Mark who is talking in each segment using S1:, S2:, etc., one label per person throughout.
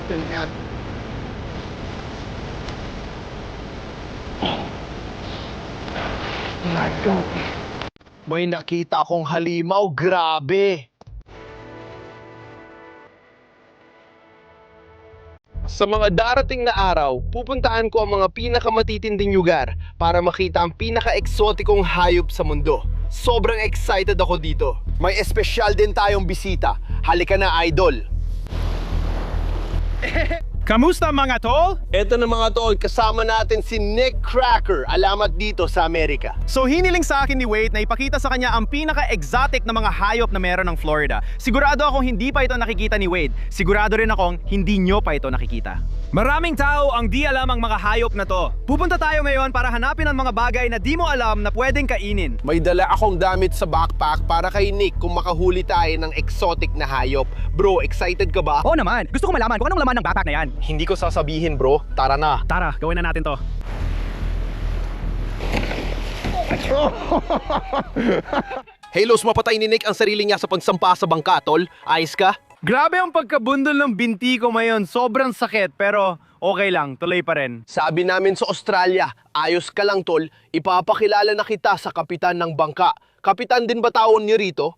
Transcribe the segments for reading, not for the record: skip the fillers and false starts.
S1: Ganyan. Lagot. May nakita akong halimaw, grabe. Sa mga darating na araw, pupuntahan ko ang mga pinakamatitinding lugar para makita ang pinaka-eksotikong hayop sa mundo. Sobrang excited ako dito. May espesyal din tayong bisita. Halika na, idol.
S2: Kamusta mga tol?
S1: Eto na mga tol, kasama natin si Nick Cracker, alamat dito sa Amerika.
S2: So hiniling sa akin ni Wade na ipakita sa kanya ang pinaka-exotic na mga hayop na meron ng Florida. Sigurado akong hindi pa ito nakikita ni Wade. Sigurado rin akong hindi nyo pa ito nakikita. Maraming tao ang di alam ang mga hayop na to. Pupunta tayo ngayon para hanapin ang mga bagay na di mo alam na pwedeng kainin.
S1: May dala akong damit sa backpack para kay Nick kung makahuli tayo ng exotic na hayop. Bro, excited ka ba?
S2: Oo naman, gusto ko malaman kung anong laman ng backpack na yan.
S1: Hindi ko sasabihin bro, tara na.
S2: Tara, gawin na natin to.
S1: Halos mapatay ni Nick ang sarili niya sa pagsampa sa bangka, tol. Ayos ka?
S2: Grabe ang pagkabundol ng binti ko ngayon. Sobrang sakit pero okay lang, tuloy pa rin.
S1: Sabi namin sa Australia, ayos ka lang tol, ipapakilala na kita sa kapitan ng bangka. Kapitan din ba tawon niyo rito?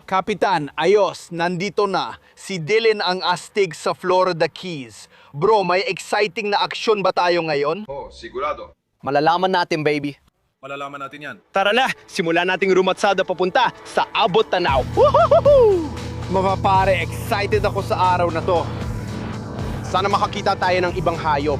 S1: Kapitan, ayos, nandito na. Si Dylan ang astig sa Florida Keys. Bro, may exciting na aksyon ba tayo ngayon?
S3: Oh, sigurado.
S1: Malalaman natin, baby.
S3: Malalaman natin yan.
S1: Tara na, simulan nating rumatsada papunta sa Abot Tanaw. Woohoo! Mga pare, excited ako sa araw na to. Sana makakita tayo ng ibang hayop.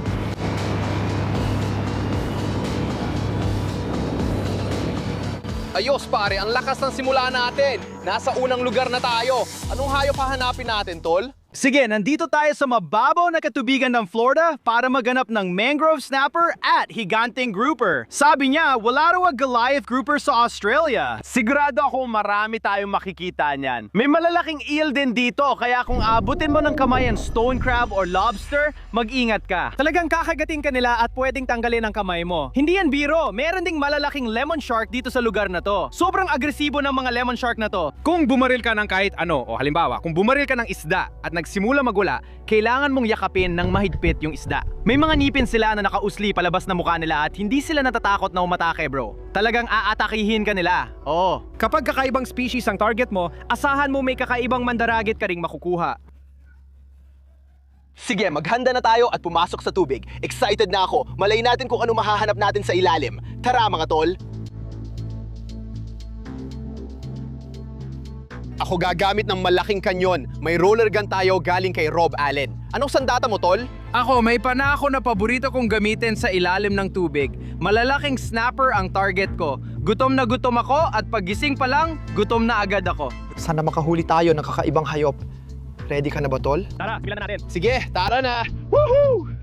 S1: Ayos pare, ang lakas ng simula natin. Nasa unang lugar na tayo. Anong hayop hahanapin natin, tol?
S2: Sige, nandito tayo sa mababaw na katubigan ng Florida para maganap ng mangrove snapper at higanting grouper. Sabi niya, wala raw ang Goliath grouper sa Australia. Sigurado ako marami tayong makikita niyan. May malalaking eel din dito, kaya kung abutin mo ng kamay ang stone crab or lobster, mag-ingat ka. Talagang kakagating ka nila at pwedeng tanggalin ang kamay mo. Hindi yan biro, meron ding malalaking lemon shark dito sa lugar na to. Sobrang agresibo ng mga lemon shark na to. Kung bumaril ka ng kahit ano, o halimbawa, kung bumaril ka ng isda at nagsimula magula, kailangan mong yakapin ng mahigpit yung isda. May mga ngipin sila na nakausli palabas na mukha nila at hindi sila natatakot na umatake, bro. Talagang aatakihin ka nila. Oo. Kapag kakaibang species ang target mo, asahan mo may kakaibang mandaragit ka ring makukuha.
S1: Sige, maghanda na tayo at pumasok sa tubig. Excited na ako. Malay natin kung ano mahahanap natin sa ilalim. Tara mga tol! Ako gagamit ng malaking kanyon. May roller gun tayo galing kay Rob Allen. Anong sandata mo, tol?
S2: Ako, may panako na paborito kong gamitin sa ilalim ng tubig. Malalaking snapper ang target ko. Gutom na gutom ako at pagising pa lang, gutom na agad ako.
S1: Sana makahuli tayo ng kakaibang hayop. Ready ka na ba, tol?
S2: Tara, bilan na natin.
S1: Sige, tara na! Woohoo!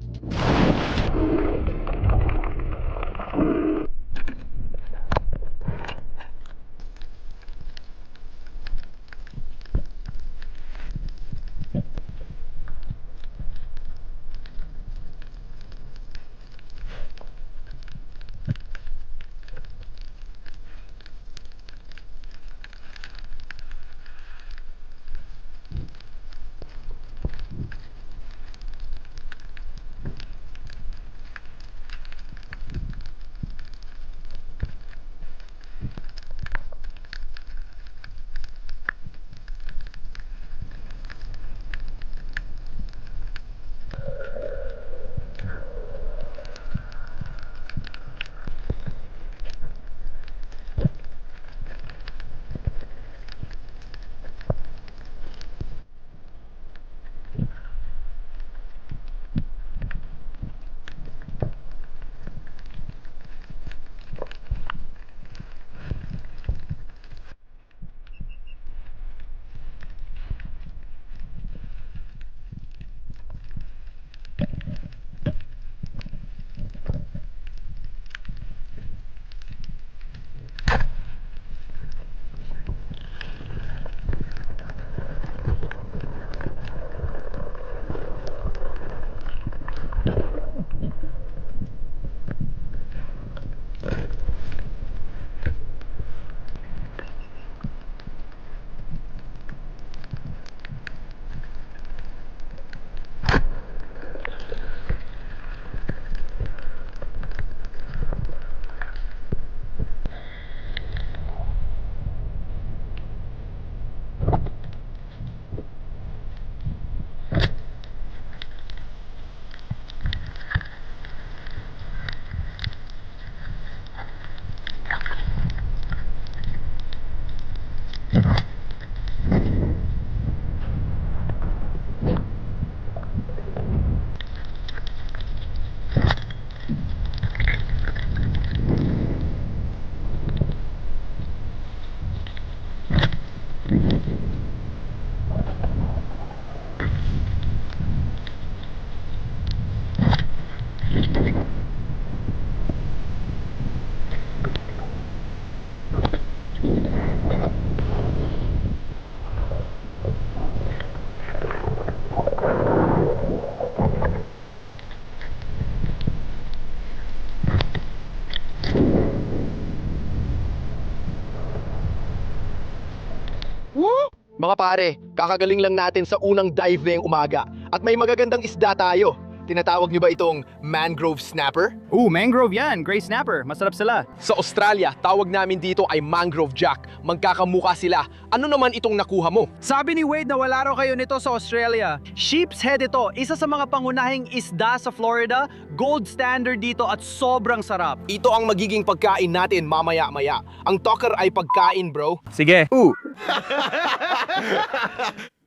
S1: Mga pare, kakagaling lang natin sa unang dive ngayong umaga at may magagandang isda tayo. Tinatawag niyo ba itong mangrove snapper?
S2: Mangrove yan. Gray snapper. Masarap sila.
S1: Sa Australia, tawag namin dito ay mangrove jack. Magkakamuka sila. Ano naman itong nakuha mo?
S2: Sabi ni Wade na wala raw kayo nito sa Australia. Sheep's head ito. Isa sa mga pangunahing isda sa Florida. Gold standard dito at sobrang sarap.
S1: Ito ang magiging pagkain natin mamaya-maya. Ang talker ay pagkain, bro.
S2: Sige.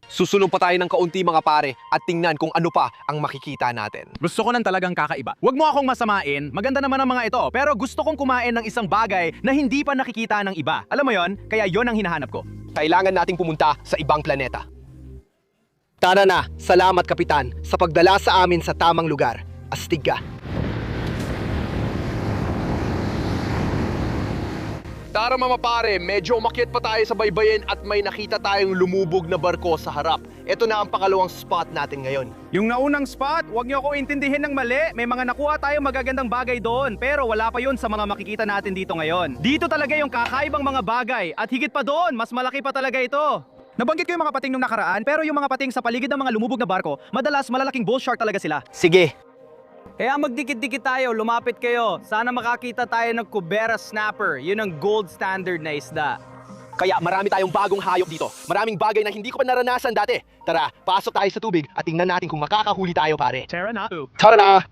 S1: Susunod pa tayo ng kaunti mga pare at tingnan kung ano pa ang makikita natin.
S2: Gusto ko ng talagang kakaiba. Huwag mo akong masamain, maganda naman ang mga ito, pero gusto kong kumain ng isang bagay na hindi pa nakikita ng iba. Alam mo yon? Kaya yon ang hinahanap ko.
S1: Kailangan nating pumunta sa ibang planeta. Tara na, salamat kapitan sa pagdala sa amin sa tamang lugar. Astig ka. Tara mga pare, medyo umakyat pa tayo sa baybayin at may nakita tayong lumubog na barko sa harap. Ito na ang pangalawang spot natin ngayon.
S2: Yung naunang spot, huwag niyo ako intindihin ng mali. May mga nakuha tayong magagandang bagay doon, pero wala pa yun sa mga makikita natin dito ngayon. Dito talaga yung kakaibang mga bagay at higit pa doon, mas malaki pa talaga ito. Nabanggit ko yung mga pating nung nakaraan, pero yung mga pating sa paligid ng mga lumubog na barko, madalas malalaking bull shark talaga sila.
S1: Sige.
S2: Kaya magdikit-dikit tayo, lumapit kayo. Sana makakita tayo ng Cubera snapper. Yun ang gold standard na isda.
S1: Kaya marami tayong bagong hayop dito. Maraming bagay na hindi ko pa naranasan dati. Tara, pasok tayo sa tubig at tingnan natin kung makakahuli tayo pare.
S2: Tara na.
S1: Tara na!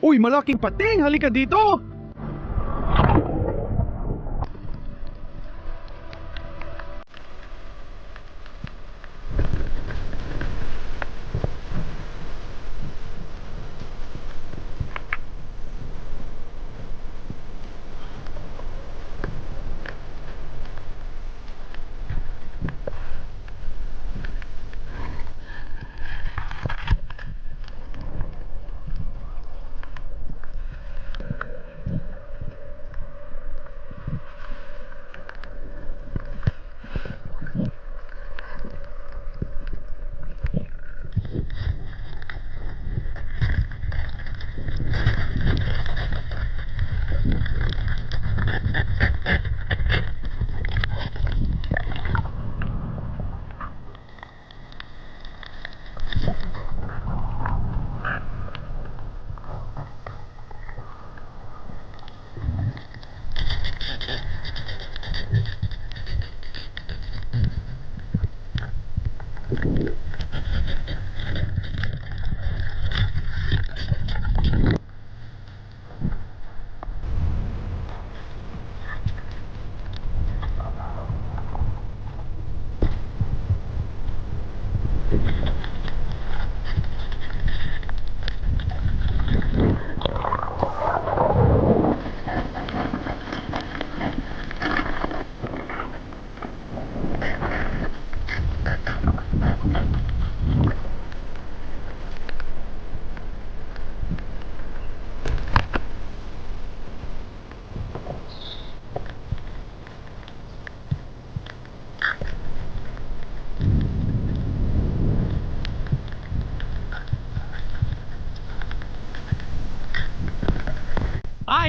S2: Uy, malaking pating! Halika dito!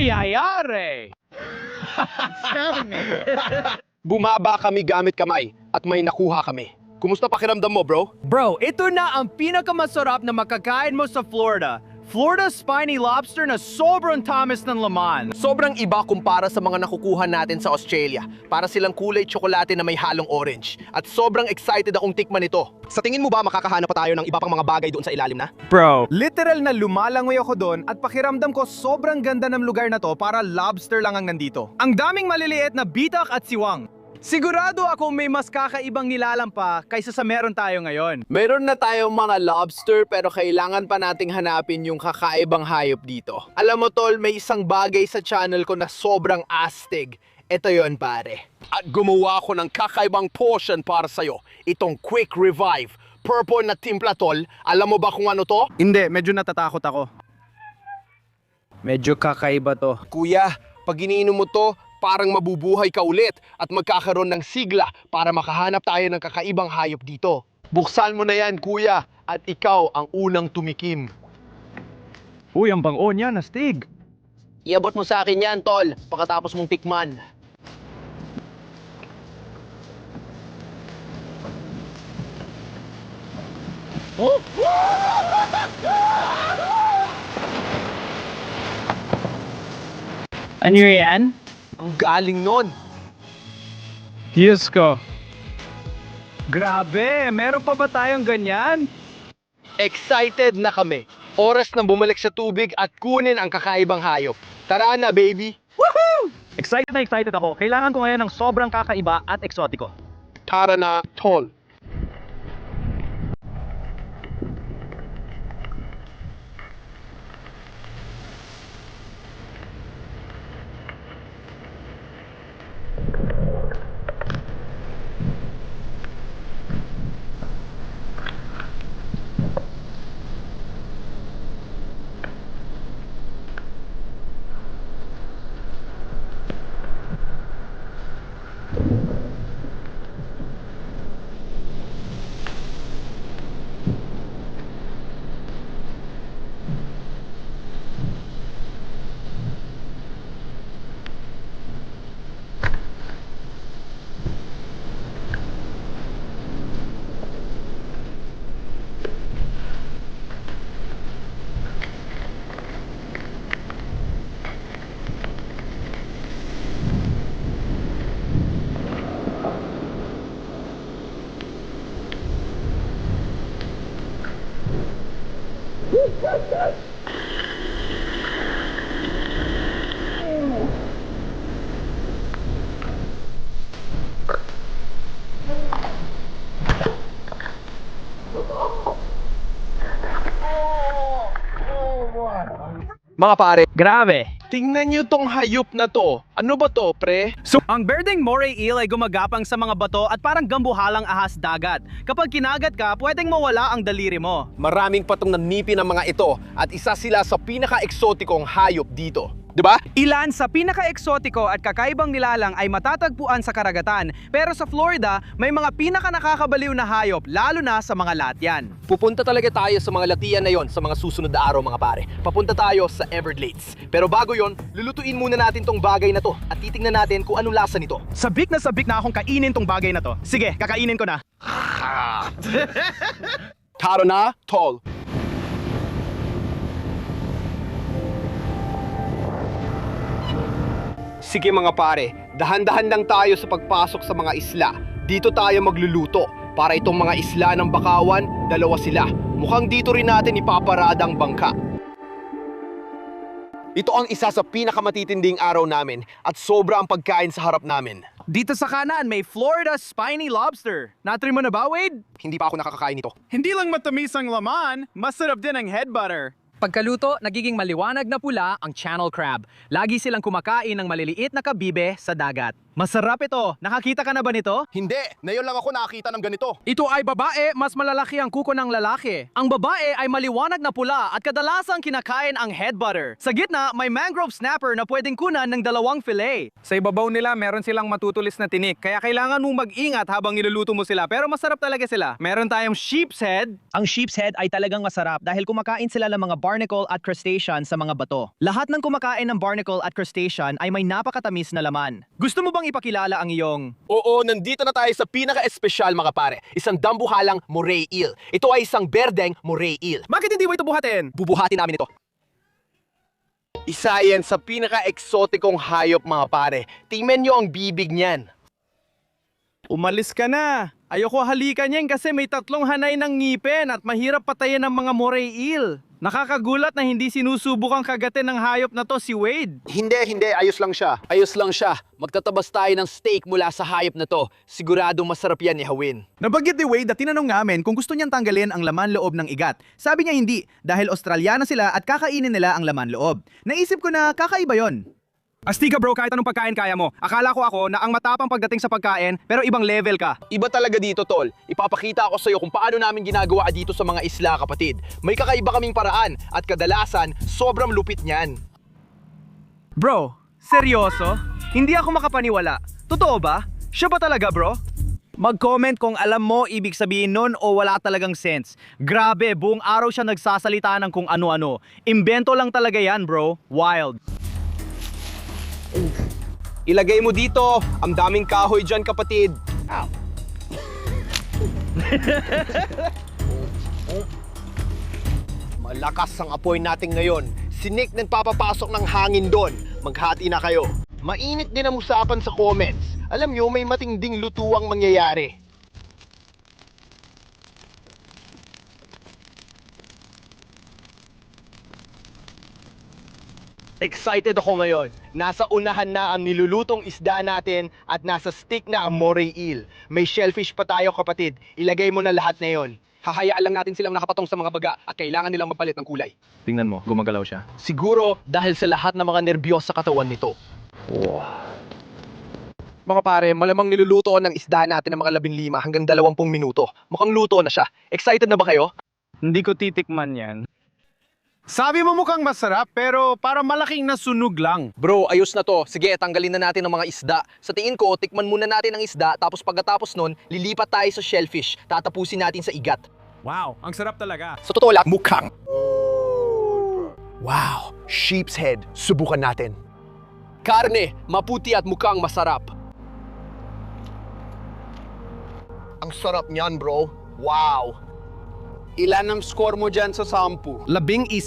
S2: nangyayari?
S1: Bumaba kami gamit kamay at may nakuha kami. Kumusta pakiramdam mo, bro?
S2: Bro, ito na ang pinakamasarap na makakain mo sa Florida. Florida spiny lobster na sobrang tamis ng laman.
S1: Sobrang iba kumpara sa mga nakukuha natin sa Australia. Para silang kulay tsokolate na may halong orange. At sobrang excited akong tikman ito. Sa tingin mo ba makakahanap pa tayo ng iba pang mga bagay doon sa ilalim na?
S2: Bro, literal na lumalangoy ako doon at pakiramdam ko sobrang ganda ng lugar na to para lobster lang ang nandito. Ang daming maliliit na bitak at siwang. Sigurado ako may mas kakaibang nilalang pa kaysa sa meron tayo ngayon.
S1: Meron na tayong mga lobster pero kailangan pa nating hanapin yung kakaibang hayop dito. Alam mo tol, may isang bagay sa channel ko na sobrang astig. Ito yon pare. At gumawa ko ng kakaibang portion para sa'yo. Itong quick revive. Purple na timpla tol. Alam mo ba kung ano to?
S2: Hindi, medyo natatakot ako. Medyo kakaiba to.
S1: Kuya, pag iniinom mo to, parang mabubuhay ka ulit at magkakaroon ng sigla para makahanap tayo ng kakaibang hayop dito. Buksan mo na yan, kuya, at ikaw ang unang tumikim.
S2: Uy, ang bango niya, nastig.
S1: Iabot mo sa akin yan, tol, pagkatapos mong tikman.
S2: Ano yan?
S1: Ang galing nun.
S2: Diyos ko. Grabe, meron pa ba tayong ganyan?
S1: Excited na kami. Oras na bumalik sa tubig at kunin ang kakaibang hayop. Tara na, baby.
S2: Excited na excited ako. Kailangan ko ngayon ng sobrang kakaiba at eksotiko.
S1: Tara na, tol. Mga pare,
S2: Grabe.
S1: tingnan nyo tong hayop na to. Ano ba to, pre?
S2: So, ang birding moray eel ay gumagapang sa mga bato at parang gambuhalang ahas dagat. Kapag kinagat ka, pwedeng mawala ang daliri mo.
S1: Maraming patong nanipin ng mga ito at isa sila sa pinaka-eksotikong hayop dito. Diba?
S2: Ilan sa pinaka-eksotiko at kakaibang nilalang ay matatagpuan sa karagatan, pero sa Florida, may mga pinaka-nakakabaliw na hayop, lalo na sa mga latyan.
S1: Pupunta talaga tayo sa mga latian na yon sa mga susunod na araw, mga pare. Papunta tayo sa Everglades. Pero bago yon, lulutuin muna natin tong bagay na to at titingnan natin kung anong lasa nito.
S2: Sabik na akong kainin tong bagay na to. Sige, kakainin ko na.
S1: Taro na, tol. Sige mga pare, dahan-dahan lang tayo sa pagpasok sa mga isla. Dito tayo magluluto. Para itong mga isla ng Bakawan, dalawa sila. Mukhang dito rin natin ipaparada ang bangka. Ito ang isa sa pinakamatitinding araw namin at sobra ang pagkain sa harap namin.
S2: Dito sa kanan, may Florida spiny lobster. Natry mo na ba, Wade?
S1: Hindi pa ako nakakakain nito.
S2: Hindi lang matamis ang laman, masarap din ang head butter. Pagkaluto, nagiging maliwanag na pula ang channel crab. Lagi silang kumakain ng maliliit na kabibe sa dagat. Masarap ito. Nakakita ka na ba nito?
S1: Hindi, ngayon lang ako nakakita ng ganito.
S4: Ito ay babae, mas malalaki ang kuko ng lalaki.
S2: Ang babae ay maliwanag na pula at kadalasang kinakain ang head butter. Sa gitna, may mangrove snapper na pwedeng kunan ng 2 fillet.
S4: Sa ibabaw nila, meron silang matutulis na tinik, kaya kailangan mong mag-ingat habang niluluto mo sila, pero masarap talaga sila. Meron tayong sheep's head.
S2: Ang sheep's head ay talagang masarap dahil kumakain sila ng mga barnacle at crustacean sa mga bato. Lahat ng kumakain ng barnacle at crustacean ay may napakatamis na laman. Gusto mo bang ipakilala ang iyong...
S1: Oo, nandito na tayo sa pinaka-espesyal mga pare. Isang dambuhalang moray eel. Ito ay isang berdeng moray eel.
S4: Bakit hindi mo ito buhatin?
S1: Bubuhatin namin ito. Isa yan sa pinaka-eksotikong hayop mga pare. Tingnan nyo ang bibig niyan.
S2: Umalis ka na! Ayoko halikan yan kasi may 3 hanay ng ngipin at mahirap patayin ng mga moray eel. Nakakagulat na hindi sinusubukang kagatin ng hayop na to si Wade.
S1: Hindi. Ayos lang siya. Ayos lang siya. Magtatabas tayo ng steak mula sa hayop na to. Sigurado masarap yan ihawin.
S2: Nabanggit ni Wade na tinanong namin kung gusto niyang tanggalin ang laman loob ng igat. Sabi niya hindi, dahil Australiana sila at kakainin nila ang laman loob. Naisip ko na kakaiba yon.
S4: Astika bro, kahit anong pagkain kaya mo. Akala ko ako na ang matapang pagdating sa pagkain, pero ibang level ka.
S1: Iba talaga dito, tol. Ipapakita ko sa'yo kung paano namin ginagawa dito sa mga isla, kapatid. May kakaiba kaming paraan at kadalasan, sobrang lupit niyan.
S2: Bro, seryoso? Hindi ako makapaniwala. Totoo ba? Siya ba talaga, bro? Mag-comment kung alam mo ibig sabihin nun o wala talagang sense. Grabe, buong araw siya nagsasalita ng kung ano-ano. Imbento lang talaga yan, bro. Wild.
S1: Ilagay mo dito. Ang daming kahoy dyan, kapatid. Malakas ang apoy natin ngayon. Si Nick nagpapapasok ng hangin doon. Maghati na kayo. Mainit din ang usapan sa comments. Alam nyo, may matinding lutuang mangyayari. Excited ako ngayon. Nasa unahan na ang nilulutong isda natin at nasa stick na ang moray eel. May shellfish pa tayo, kapatid. Ilagay mo na lahat na yon. Hahayaan lang natin silang nakapatong sa mga baga at kailangan nilang mapalit ng kulay.
S4: Tingnan mo, gumagalaw siya.
S1: Siguro dahil sa lahat ng mga nerbiyos sa katawan nito. Mga pare, malamang niluluto ng isda natin ng mga 15 hanggang 20 minuto. Mukhang luto na siya. Excited na ba kayo?
S4: Hindi ko titikman yan.
S2: Sabi mo mukhang masarap pero para malaking nasunog lang.
S1: Bro, ayos na to. Sige, tanggalin na natin ang mga isda. Sa tingin ko, tikman muna natin ang isda tapos pagkatapos nun, lilipat tayo sa shellfish. Tatapusin natin sa igat.
S4: Wow, ang sarap talaga.
S1: Sa totoo lang, mukhang. Wow, sheep's head. Subukan natin. Karne, maputi at mukhang masarap. Ang sarap niyan, bro. Wow. Ilan ang score mo dyan sa 10?
S2: 11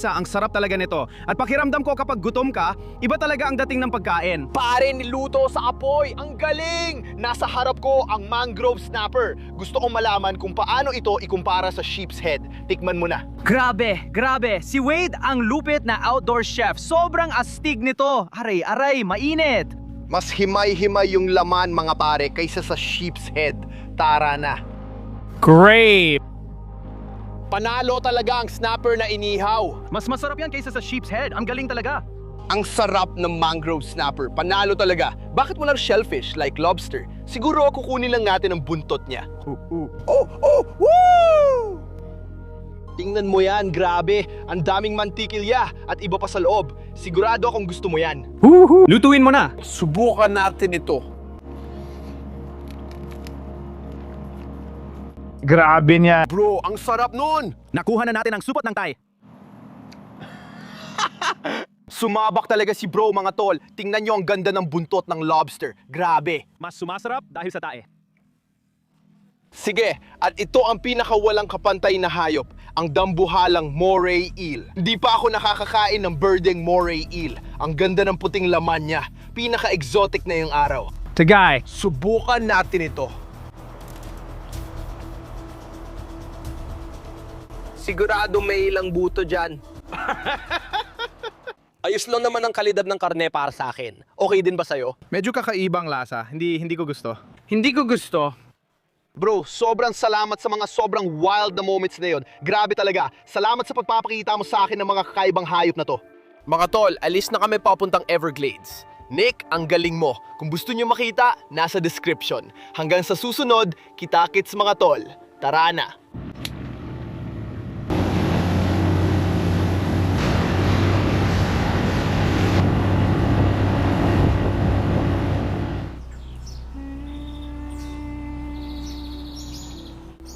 S2: ang sarap talaga nito. At pakiramdam ko kapag gutom ka, iba talaga ang dating ng pagkain.
S1: Pare, niluto sa apoy. Ang galing! Nasa harap ko ang mangrove snapper. Gusto kong malaman kung paano ito ikumpara sa sheep's head. Tikman mo na.
S2: Grabe. Si Wade ang lupit na outdoor chef. Sobrang astig nito. Aray, mainit.
S1: Mas himay-himay yung laman, mga pare, kaysa sa sheep's head. Tara na.
S4: Great!
S1: Panalo talaga ang snapper na inihaw.
S2: Mas masarap yan kaysa sa sheep's head. Ang galing talaga.
S1: Ang sarap ng mangrove snapper. Panalo talaga. Bakit walang shellfish like lobster? Siguro kukunin lang natin ang buntot niya. Woo! Tingnan mo yan, grabe. Ang daming mantikilya at iba pa sa loob. Sigurado akong gusto mo yan.
S2: Lutuin mo na.
S1: Subukan natin ito.
S4: Grabe niya.
S1: Bro, ang sarap nun!
S2: Nakuha na natin ang supot ng Thai.
S1: Sumabak talaga si bro, mga tol. Tingnan nyo ang ganda ng buntot ng lobster. Grabe.
S2: Mas sumasarap dahil sa tae.
S1: Sige, at ito ang pinakawalang kapantay na hayop, ang dambuhalang moray eel. Hindi pa ako nakakakain ng birdeng moray eel. Ang ganda ng puting laman niya. Pinaka-exotic na yung araw.
S4: Tagay.
S1: Subukan natin ito. Sigurado may ilang buto dyan. Ayos lang naman ang kalidad ng karne para sa akin. Okay din ba sa'yo?
S4: Medyo kakaibang lasa. Hindi ko gusto.
S2: Hindi ko gusto.
S1: Bro, sobrang salamat sa mga sobrang wild na moments na yun. Grabe talaga. Salamat sa pagpapakita mo sa akin ng mga kakaibang hayop na to. Mga tol, alis na kami papuntang Everglades. Nick, ang galing mo. Kung gusto niyo makita, nasa description. Hanggang sa susunod, kita-kits mga tol. Tara na!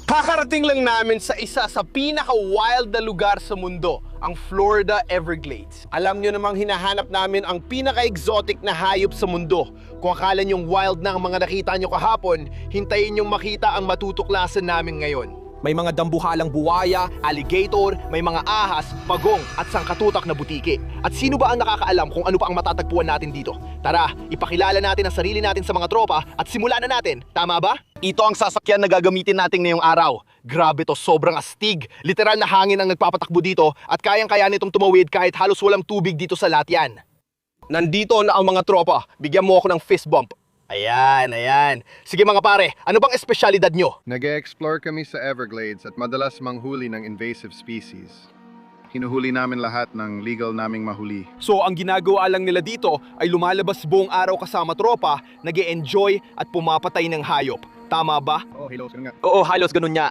S1: Kakarating lang namin sa isa sa pinaka-wild na lugar sa mundo, ang Florida Everglades. Alam nyo namang hinahanap namin ang pinaka-exotic na hayop sa mundo. Kung akala nyong wild na ang mga nakita nyo kahapon, hintayin nyong makita ang matutuklasan namin ngayon. May mga dambuhalang buwaya, alligator, may mga ahas, pagong at sangkatutak na butiki. At sino ba ang nakakaalam kung ano pa ang matatagpuan natin dito? Tara, ipakilala natin ang sarili natin sa mga tropa at simulan na natin. Tama ba? Ito ang sasakyan na gagamitin natin ngayong araw. Grabe to, sobrang astig. Literal na hangin ang nagpapatakbo dito at kayang-kaya nitong tumawid kahit halos walang tubig dito sa Latyan. Nandito na ang mga tropa. Bigyan mo ako ng fist bump. Ayan. Sige mga pare, ano bang espesyalidad nyo?
S5: Nag-e-explore kami sa Everglades at madalas manghuli ng invasive species. Hinuhuli namin lahat ng legal naming mahuli.
S1: So ang ginagawa lang nila dito ay lumalabas buong araw kasama tropa, nag-e-enjoy at pumapatay ng hayop. Tama ba? Oo, halos ganun nga.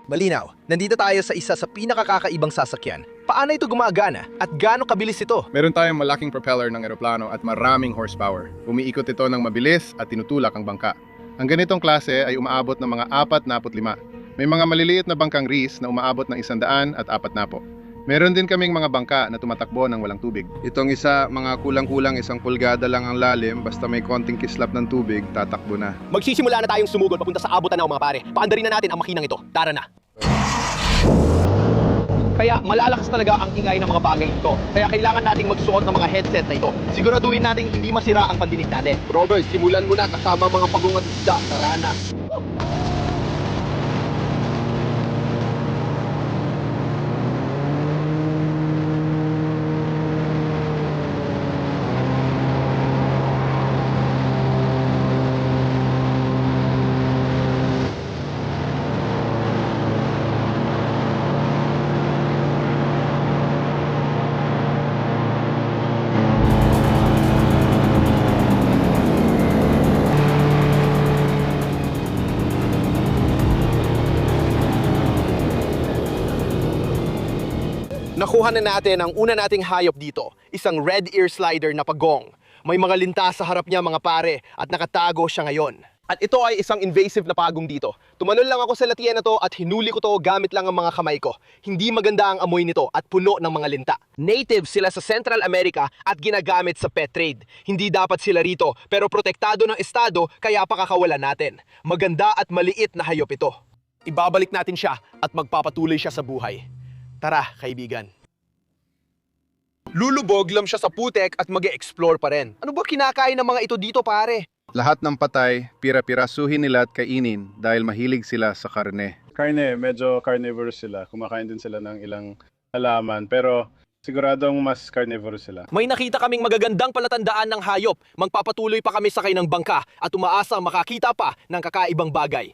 S1: Malinaw, nandito tayo sa isa sa pinakakakaibang sasakyan. Paano ito gumagana at gaano kabilis ito?
S5: Meron tayong malaking propeller ng eroplano at maraming horsepower. Umiikot ito ng mabilis at tinutulak ang bangka. Ang ganitong klase ay umaabot ng mga 45. May mga maliliit na bangkang Reese na umaabot ng 140. Meron din kaming mga bangka na tumatakbo ng walang tubig. Itong isa, mga kulang-kulang 1 pulgada lang ang lalim, basta may konting kislap ng tubig, tatakbo na.
S1: Magsisimula na tayong sumugod papunta sa abutan na mga pare. Paandarin na natin ang makinang ito. Tara na. Kaya malalakas talaga ang ingay ng mga bagay ito. Kaya kailangan nating magsuot ng mga headset na ito. Siguraduhin nating hindi masira ang pandinig natin. Robert, simulan mo na kasama mga pagong at isda. Tara na. Nakuha na natin ang una nating hayop dito, isang red ear slider na pagong. May mga linta sa harap niya mga pare at nakatago siya ngayon. At ito ay isang invasive na pagong dito. Tumalon lang ako sa latiyan na to at hinuli ko to gamit lang ang mga kamay ko. Hindi maganda ang amoy nito at puno ng mga linta. Native sila sa Central America at ginagamit sa pet trade. Hindi dapat sila rito pero protektado ng estado kaya pakakawalan natin. Maganda at maliit na hayop ito. Ibabalik natin siya at magpapatuloy siya sa buhay. Tara, kaibigan. Lulubog lang siya sa putek at mag-e-explore pa rin. Ano ba kinakain ng mga ito dito, pare?
S5: Lahat ng patay, pira-pirasuhin nila at kainin dahil mahilig sila sa karne.
S6: Karne, medyo carnivorous sila. Kumakain din sila ng ilang halaman. Pero siguradong mas carnivorous sila.
S1: May nakita kaming magagandang palatandaan ng hayop. Magpapatuloy pa kami sakay ng bangka at umaasang makakita pa ng kakaibang bagay.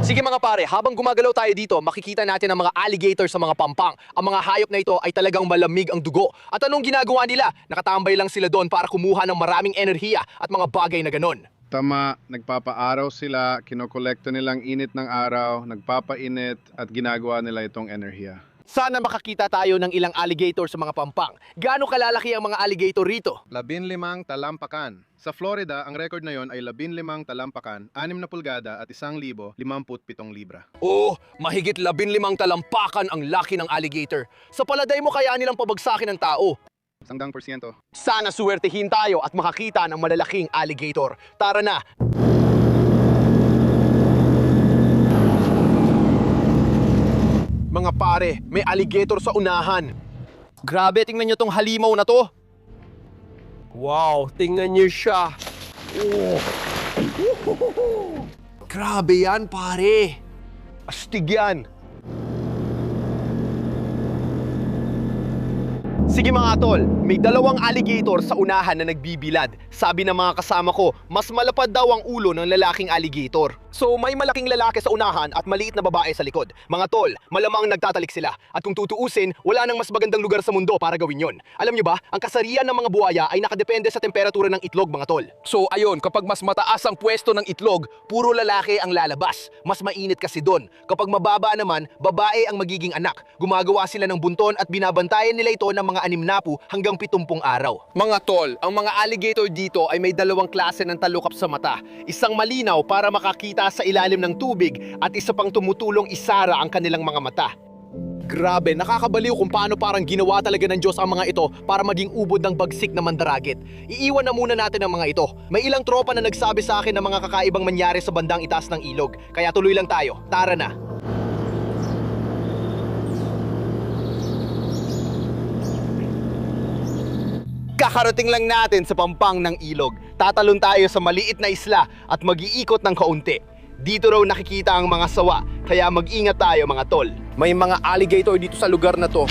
S1: Sige mga pare, habang gumagalaw tayo dito, makikita natin ang mga alligator sa mga pampang. Ang mga hayop na ito ay talagang malamig ang dugo. At anong ginagawa nila? Nakatambay lang sila doon para kumuha ng maraming enerhiya at mga bagay na ganon.
S5: Tama, nagpapaaraw sila, kinokolekta nilang init ng araw, nagpapainit at ginagawa nila itong enerhiya.
S1: Sana makakita tayo ng ilang alligator sa mga pampang. Gaano kalalaki ang mga alligator rito?
S5: 15 talampakan. Sa Florida, ang record na yon ay 15 talampakan, 6 na pulgada at 1,057 libra.
S1: Oh, mahigit 15 talampakan ang laki ng alligator. Sa paladay mo kaya nilang pabagsakin ng tao?
S5: 100%.
S1: Sana suwertehin tayo at makakita ng malalaking alligator. Tara na! Mga pare, may alligator sa unahan. Grabe, tingnan nyo tong halimaw na to. Wow, tingnan nyo siya. Oh. Grabe yan, pare. Astig yan. Sige mga tol, may dalawang alligator sa unahan na nagbibilad. Sabi ng mga kasama ko, mas malapad daw ang ulo ng lalaking alligator. So may malaking lalaki sa unahan at maliit na babae sa likod. Mga tol, malamang nagtatalik sila. At kung tutuusin, wala nang mas magandang lugar sa mundo para gawin yon. Alam nyo ba, ang kasarian ng mga buhaya ay nakadepende sa temperatura ng itlog mga tol. So ayun, kapag mas mataas ang pwesto ng itlog, puro lalaki ang lalabas. Mas mainit kasi doon. Kapag mababa naman, babae ang magiging anak. Gumagawa sila ng bunton at binabantayan nila ito ng mga 60 hanggang 70 araw. Mga tol, ang mga alligator dito ay may dalawang klase ng talukap sa mata. Isang malinaw para makakita sa ilalim ng tubig at isa pang tumutulong isara ang kanilang mga mata. Grabe, nakakabaliw kung paano parang ginawa talaga ng Diyos ang mga ito para maging ubod ng bagsik na mandaragit. Iiwan na muna natin ang mga ito. May ilang tropa na nagsabi sa akin ng mga kakaibang mangyari sa bandang itaas ng ilog. Kaya tuloy lang tayo. Tara na. Kakarating lang natin sa pampang ng ilog. Tatalon tayo sa maliit na isla at mag-iikot ng kaunti. Dito raw nakikita ang mga sawa, kaya mag-ingat tayo mga tol. May mga alligator dito sa lugar na to.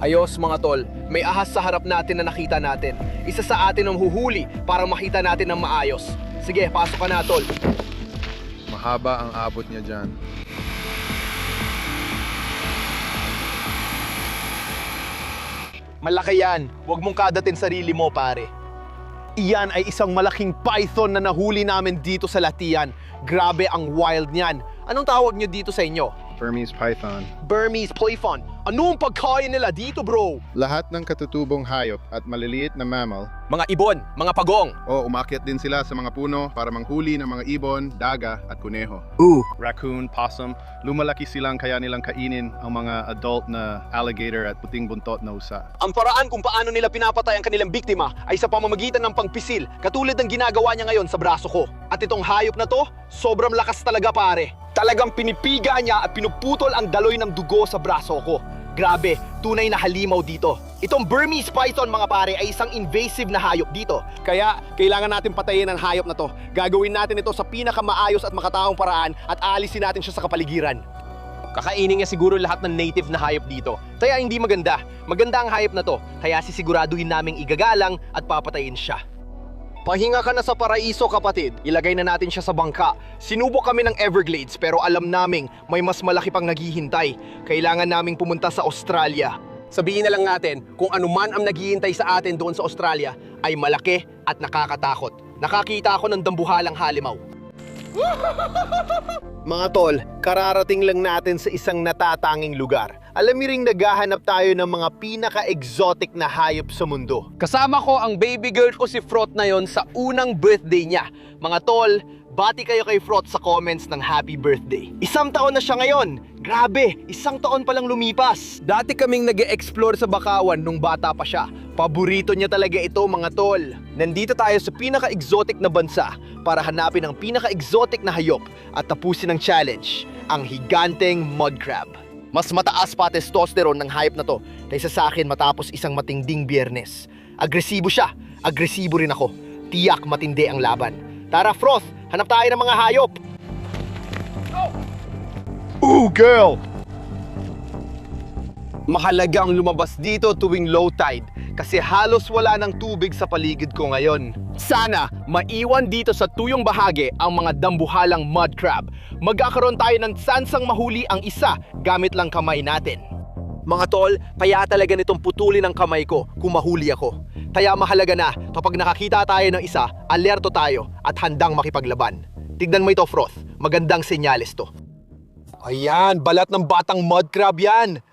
S1: Ayos mga tol, may ahas sa harap natin na nakita natin. Isa sa atin ang huhuli para makita natin ng maayos. Sige, pasok ka na tol.
S5: Mahaba ang abot niya dyan.
S1: Malaki yan. Huwag mong kadatin sarili mo, pare. Iyan ay isang malaking python na nahuli namin dito sa Latian. Grabe ang wild niyan. Anong tawag niyo dito sa inyo?
S5: Burmese python.
S1: Burmese python. Ano ang pagkain nila dito, bro?
S5: Lahat ng katutubong hayop at maliliit na mammal,
S1: Mga ibon, mga pagong.
S5: o umakyat din sila sa mga puno para manghuli ng mga ibon, daga at kuneho.
S6: Raccoon, possum, lumalaki silang kaya nilang kainin ang mga adult na alligator at puting buntot na usa.
S1: Ang paraan kung paano nila pinapatay ang kanilang biktima ay sa pamamagitan ng pangpisil, katulad ng ginagawa niya ngayon sa braso ko. At itong hayop na to, sobrang lakas talaga pare. Talagang pinipiga niya at pinuputol ang daloy ng dugo sa braso ko. Grabe, tunay na halimaw dito. Itong Burmese python mga pare ay isang invasive na hayop dito. Kaya kailangan natin patayin ang hayop na to. Gagawin natin ito sa pinakamaayos at makataong paraan at aalisin natin siya sa kapaligiran. Kakainin niya siguro lahat ng native na hayop dito. Kaya hindi maganda. Maganda ang hayop na to. Kaya sisiguraduhin naming igagalang at papatayin siya. Pahinga ka na sa paraiso kapatid. Ilagay na natin siya sa bangka. Sinubok kami ng Everglades pero alam naming may mas malaki pang naghihintay. Kailangan naming pumunta sa Australia. Sabihin na lang natin kung ano man ang naghihintay sa atin doon sa Australia ay malaki at nakakatakot. Nakakita ako ng dambuhalang halimaw. Mga tol, kararating lang natin sa isang natatanging lugar. Alam niyo ring naghahanap tayo ng mga pinaka-exotic na hayop sa mundo. Kasama ko ang baby girl ko si Frot na yon sa unang birthday niya. Mga tol, bati kayo kay Frot sa comments ng happy birthday. 1 taon na siya ngayon. Grabe, 1 taon palang lumipas. Dati kaming nag-e-explore sa Bakawan nung bata pa siya. Paborito niya talaga ito mga tol. Nandito tayo sa pinaka-exotic na bansa para hanapin ang pinaka-exotic na hayop at tapusin ang challenge, ang higanteng mud crab. Mas mataas pa testosterone ng hayop na to kaysa sa akin matapos isang matinding biyernes. Agresibo siya, agresibo rin ako. Tiyak matindi ang laban. Tara Froth, hanap tayo ng mga hayop. Ooh, girl! Mahalagang lumabas dito tuwing low tide kasi halos wala ng tubig sa paligid ko ngayon. Sana maiwan dito sa tuyong bahagi ang mga dambuhalang mud crab. Magkakaroon tayo ng tsansang mahuli ang isa gamit lang kamay natin. Mga tol, kaya talaga nitong putulin ang kamay ko kung mahuli ako. Kaya mahalaga na kapag nakakita tayo ng isa, alerto tayo at handang makipaglaban. Tignan mo ito, Froth. Magandang senyales to. Ayan, balat ng batang mud crab yan.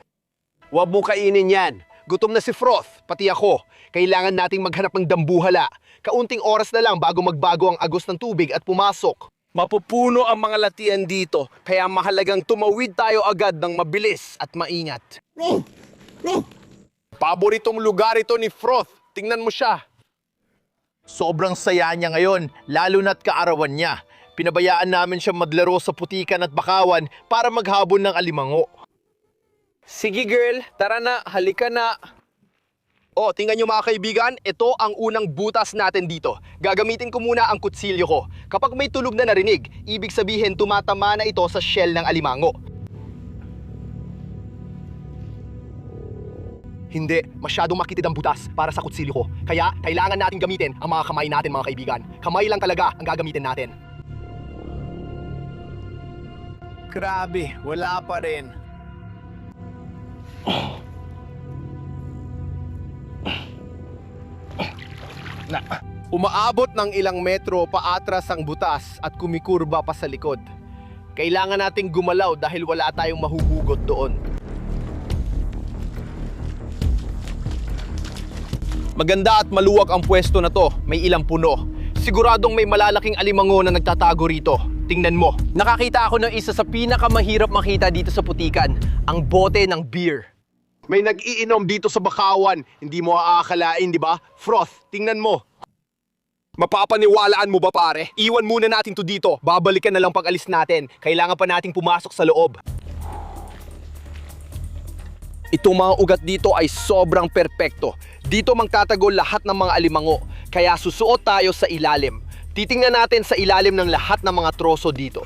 S1: Huwag mo kainin yan. Gutom na si Froth, pati ako. Kailangan nating maghanap ng dambuhala. Kaunting oras na lang bago magbago ang agos ng tubig at pumasok. Mapupuno ang mga latian dito, kaya mahalagang tumawid tayo agad ng mabilis at maingat. Paboritong lugar ito ni Froth. Tingnan mo siya. Sobrang saya niya ngayon, lalo na't kaarawan niya. Pinabayaan namin siya madlaro sa putikan at bakawan para maghabol ng alimango. Sige girl, tara na, halika na. O, tingnan nyo mga kaibigan, ito ang unang butas natin dito. Gagamitin ko muna ang kutsilyo ko. Kapag may tunog na narinig, ibig sabihin tumatama na ito sa shell ng alimango. Hindi, masyadong makitid ang butas para sa kutsilyo ko. Kaya, kailangan natin gamitin ang mga kamay natin mga kaibigan. Kamay lang talaga ang gagamitin natin.
S2: Grabe, wala pa rin.
S1: Umaabot ng ilang metro paatras ang butas at kumikurba pa sa likod. Kailangan nating gumalaw dahil wala tayong mahuhugot doon. Maganda at maluwag ang pwesto na to, may ilang puno. Siguradong may malalaking alimango na nagtatago rito. Tingnan mo. Nakakita ako ng isa sa pinakamahirap makita dito sa putikan, ang bote ng beer. May nag-iinom dito sa bakawan, hindi mo aakalain, di ba? Froth, tingnan mo. Mapapaniwalaan mo ba pare? Iwan muna natin to dito. Babalikan na lang pag alis natin. Kailangan pa nating pumasok sa loob. Itong mga ugat dito ay sobrang perpekto. Dito magtatago lahat ng mga alimango. Kaya susuot tayo sa ilalim. Titingnan natin sa ilalim ng lahat ng mga troso dito.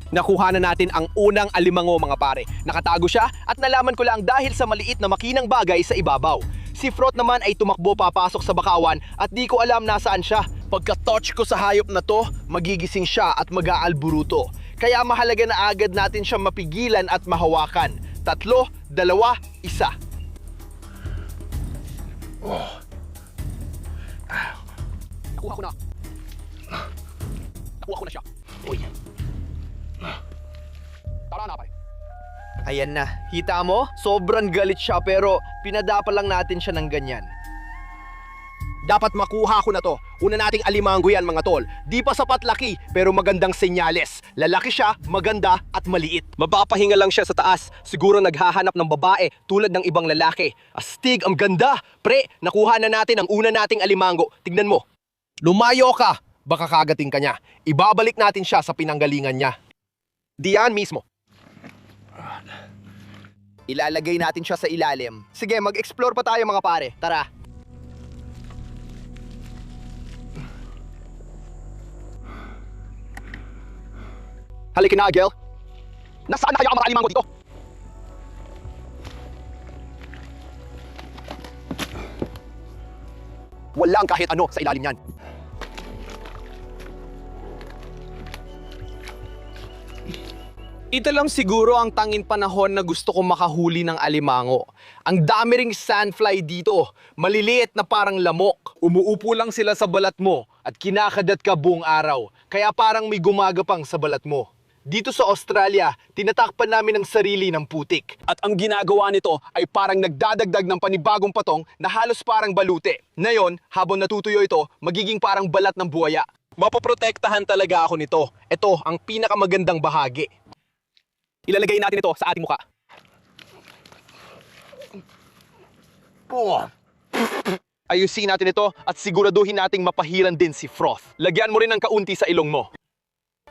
S1: Nakuha na natin ang unang alimango mga pare. Nakatago siya at nalaman ko lang dahil sa maliit na makinang bagay sa ibabaw. Si Froth naman ay tumakbo papasok sa bakawan at di ko alam nasaan siya. Pagka-touch ko sa hayop na to, magigising siya at mag-aalburuto. Kaya mahalaga na agad natin siya mapigilan at mahawakan. 3, 2, 1. Nakuha ko na. Nakuha ko na siya. Uy. Tara na, pare. Ayan na. Kita mo? Sobrang galit siya pero pinadapa lang natin siya ng ganyan. Dapat makuha ko na to. Una nating alimango yan mga tol. Di pa sapat laki pero magandang senyales. Lalaki siya, maganda at maliit. Mapapahinga lang siya sa taas. Siguro naghahanap ng babae tulad ng ibang lalaki. Astig, ang ganda. Pre, nakuha na natin ang una nating alimango. Tignan mo. Lumayo ka. Baka kagating ka niya. Ibabalik natin siya sa pinanggalingan niya. Diyan mismo. Ilalagay natin siya sa ilalim. Sige, mag-explore pa tayo mga pare. Tara. Halika na, Agel. Nasaan na kaya ang mga alimango dito? Walang kahit ano sa ilalim niyan. Ito lang siguro ang tanging panahon na gusto kong makahuli ng alimango. Ang dami ring sandfly dito, maliliit na parang lamok. Umuupo lang sila sa balat mo at kinakadat ka buong araw, kaya parang may gumagapang sa balat mo. Dito sa Australia, tinatakpan namin ang sarili ng putik. At ang ginagawa nito ay parang nagdadagdag ng panibagong patong na halos parang balute. Ngayon, habang natutuyo ito, magiging parang balat ng buwaya. Mapoprotektahan talaga ako nito. Ito ang pinakamagandang bahagi. Ilalagay natin ito sa ating muka. Ayusin natin ito at siguraduhin nating mapahiran din si Froth. Lagyan mo rin ng kaunti sa ilong mo.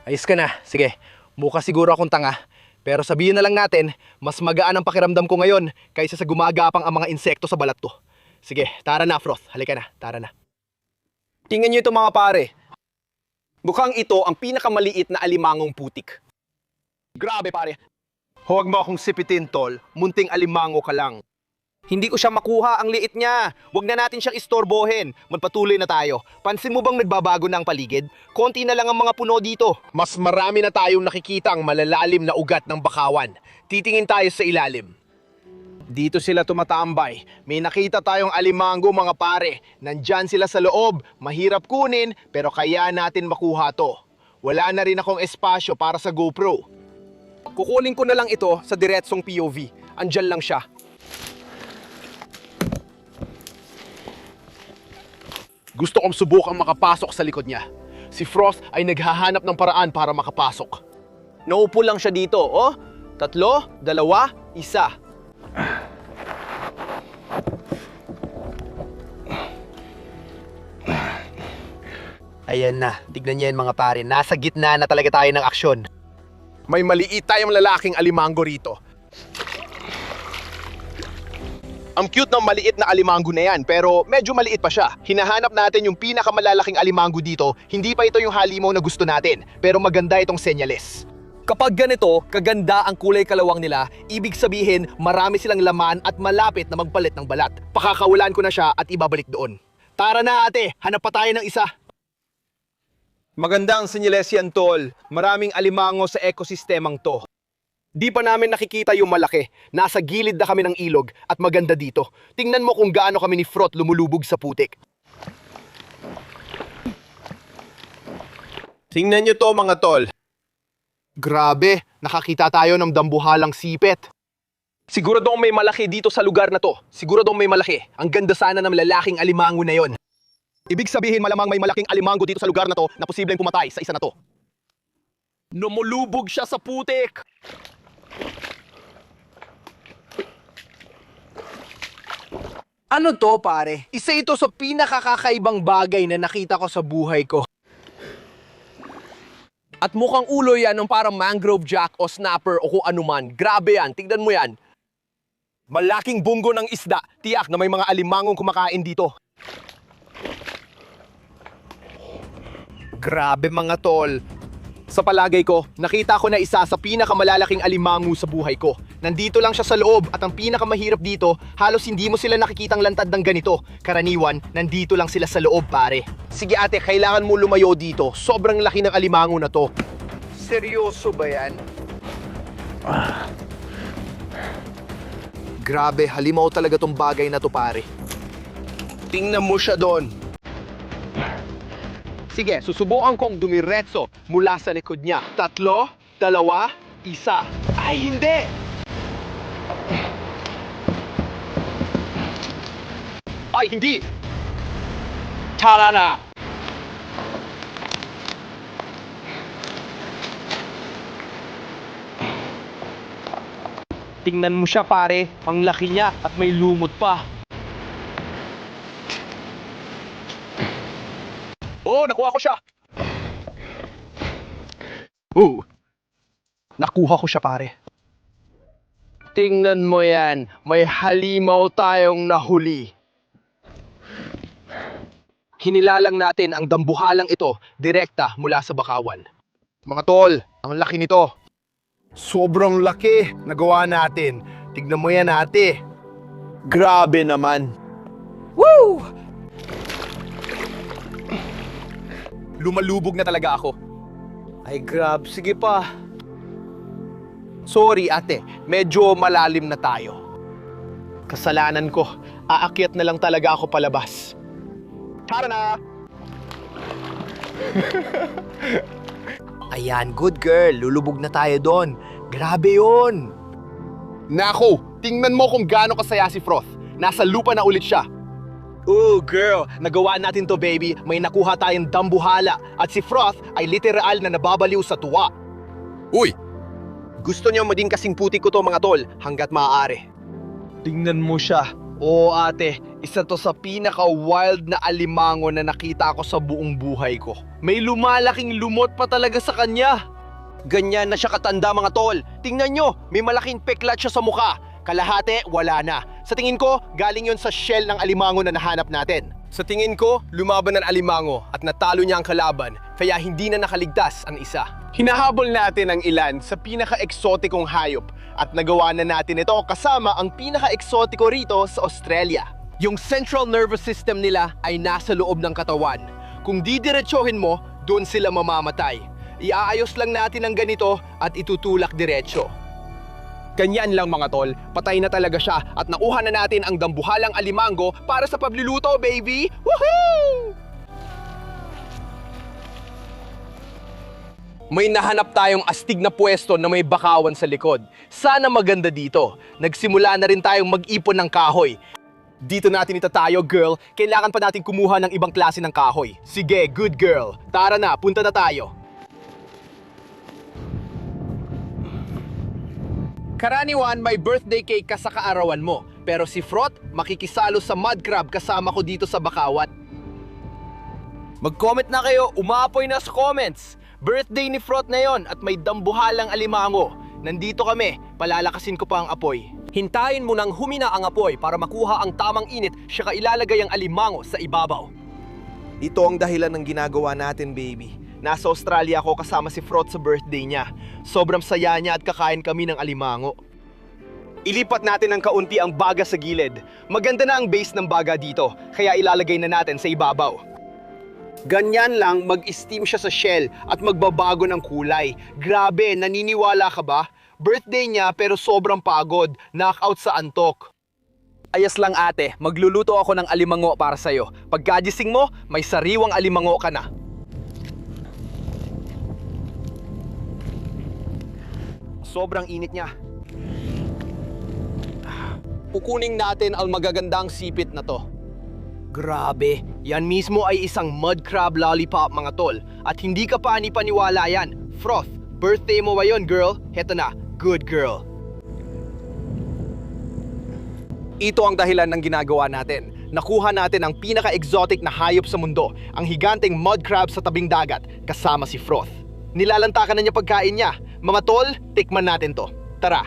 S1: Ayos ka na. Sige, mukha siguro akong tanga. Pero sabihin na lang natin, mas magaan ang pakiramdam ko ngayon kaysa sa gumagapang ang mga insekto sa balat ko. Sige, tara na Froth. Halika na, tara na. Tingnan niyo ito mga pare. Mukhang ito ang pinakamaliit na alimangong putik. Grabe pare. Huwag mo akong sipitin tol, munting alimango ka lang. Hindi ko siya makuha, ang liit niya. Huwag na natin siyang istorbohin. Magpatuloy na tayo. Pansin mo bang nagbabago na ang paligid? Konti na lang ang mga puno dito. Mas marami na tayong nakikita ang malalalim na ugat ng bakawan. Titingin tayo sa ilalim. Dito sila tumatambay. May nakita tayong alimango mga pare. Nandyan sila sa loob. Mahirap kunin pero kaya natin makuha to. Wala na rin akong espasyo para sa GoPro. Kukunin ko na lang ito sa diretsong POV. Andyan lang siya. Gusto kong subukang makapasok sa likod niya. Si Froth ay naghahanap ng paraan para makapasok. Naupo lang siya dito, oh. 3, 2, 1, isa. Ayan na, tignan niyo yan mga pare. Nasa gitna na talaga tayo ng aksyon. May maliit tayong lalaking alimango rito. Ang cute ng maliit na alimango na yan, pero medyo maliit pa siya. Hinahanap natin yung pinakamalalaking alimango dito. Hindi pa ito yung halimaw na gusto natin, pero maganda itong senyales. Kapag ganito, kaganda ang kulay kalawang nila, ibig sabihin marami silang laman at malapit na magpalit ng balat. Pakakawalan ko na siya at ibabalik doon. Tara na ate, hanap pa tayo ng isa. Maganda ang senyales yan, tol. Maraming alimango sa ekosistemang to. Di pa namin nakikita yung malaki. Nasa gilid na kami ng ilog at maganda dito. Tingnan mo kung gaano kami ni Frot lumulubog sa putik. Tingnan nyo to mga tol. Grabe, nakakita tayo ng dambuhalang sipet. Siguradong may malaki dito sa lugar na to. Siguradong may malaki. Ang ganda sana ng lalaking alimango na yon. Ibig sabihin malamang may malaking alimango dito sa lugar na to na posibleng pumatay sa isa na to. Lumulubog siya sa putik. Ano to pare? Isa ito sa pinakakakaibang bagay na nakita ko sa buhay ko. At mukhang ulo yan ng parang mangrove jack o snapper o kung anuman. Grabe yan, tignan mo yan. Malaking bunggo ng isda. Tiyak na may mga alimangong kumakain dito. Grabe mga tol. Sa palagay ko, nakita ko na isa sa pinakamalalaking alimango sa buhay ko. Nandito lang siya sa loob at ang pinakamahirap dito, halos hindi mo sila nakikitang lantad ng ganito. Karaniwan, nandito lang sila sa loob pare. Sige ate, kailangan mo lumayo dito. Sobrang laki ng alimango na to. Seryoso ba yan? Grabe, halimaw talaga tong bagay na to pare. Tingnan mo siya doon. Sige, susubukan kong dumiretso mula sa likod niya. 3, 2, 1. Ay, hindi! Ay, hindi! Tara na! Tingnan mo siya pare, ang laki niya at may lumot pa. Oh, nakuha ko siya. Nakuha ko siya pare. Tingnan mo yan, may halimaw tayong nahuli. Hinilalang natin ang dambuhalang ito direkta mula sa bakawan. Mga tol, ang laki nito. Sobrang laki, nagawa natin. Tignan mo yan ate. Grabe naman. Woo! Lumalubog na talaga ako. Ay grab, sige pa. Sorry ate, medyo malalim na tayo. Kasalanan ko, aakyat na lang talaga ako palabas. Tara na! Ayan, good girl, lulubog na tayo doon. Grabe yun! Nako, tingnan mo kung gaano kasaya si Froth. Nasa lupa na ulit siya. Oh girl, nagawa natin to baby. May nakuha tayong dambuhala at si Froth ay literal na nababaliw sa tuwa. Uy! Gusto niyo maging kasing putik ko to mga tol hanggat maaari. Tingnan mo siya. Oo ate, isa to sa pinaka-wild na alimango na nakita ko sa buong buhay ko. May lumalaking lumot pa talaga sa kanya. Ganyan na siya katanda mga tol. Tingnan nyo, may malaking peklat siya sa mukha. Kalahati, wala na. Sa tingin ko, galing yon sa shell ng alimango na nahanap natin. Sa tingin ko, lumaban ang alimango at natalo niya ang kalaban, kaya hindi na nakaligtas ang isa. Hinahabol natin ang ilan sa pinaka-eksotikong hayop at nagawa na natin ito kasama ang pinaka-eksotiko rito sa Australia. Yung central nervous system nila ay nasa loob ng katawan. Kung didiretsohin mo, doon sila mamamatay. Iaayos lang natin ang ganito at itutulak diretso. Ganyan lang mga tol, patay na talaga siya at nauha na natin ang dambuhalang alimango para sa pagluluto, baby! Woohoo! May nahanap tayong astig na pwesto na may bakawan sa likod. Sana maganda dito. Nagsimula na rin tayong mag-ipon ng kahoy. Dito natin itatayo, girl. Kailangan pa natin kumuha ng ibang klase ng kahoy. Sige, good girl. Tara na, punta na tayo. Karaniwan, may birthday cake ka sa kaarawan mo. Pero si Froth, makikisalo sa mud crab kasama ko dito sa Bakawat. Mag-comment na kayo, umaapoy na sa comments. Birthday ni Froth na yon at may dambuhalang alimango. Nandito kami, palalakasin ko pa ang apoy.
S7: Hintayin mo nang humina ang apoy para makuha ang tamang init saka ilalagay ang alimango sa ibabaw.
S1: Ito ang dahilan ng ginagawa natin, baby. Nasa Australia ako kasama si Froth sa birthday niya. Sobrang saya niya at kakain kami ng alimango. Ilipat natin ng kaunti ang baga sa gilid. Maganda na ang base ng baga dito, kaya ilalagay na natin sa ibabaw. Ganyan lang, mag-steam siya sa shell at magbabago ng kulay. Grabe, naniniwala ka ba? Birthday niya pero sobrang pagod, knockout sa antok.
S7: Ayos lang ate, magluluto ako ng alimango para sa'yo. Pagkagising mo, may sariwang alimango ka na.
S1: Sobrang init niya. Kukunin natin ang magagandang sipit na to. Grabe, yan mismo ay isang mud crab lollipop mga tol. At hindi ka pa paniwala yan. Froth, birthday mo ba yun, girl? Heto na, good girl. Ito ang dahilan ng ginagawa natin. Nakuha natin ang pinaka-exotic na hayop sa mundo, ang higanteng mud crab sa tabing dagat, kasama si Froth. Nilalantakan na niya pagkain niya. Mga tol, tikman natin to. Tara.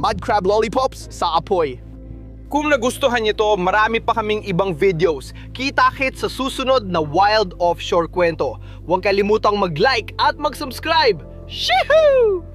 S1: Mud crab lollipops sa apoy. Kung nagustuhan niyo to, marami pa kaming ibang videos. Kita-kits sa susunod na Wild Offshore Kwento. Huwag kalimutang mag-like at mag-subscribe. Shihoo!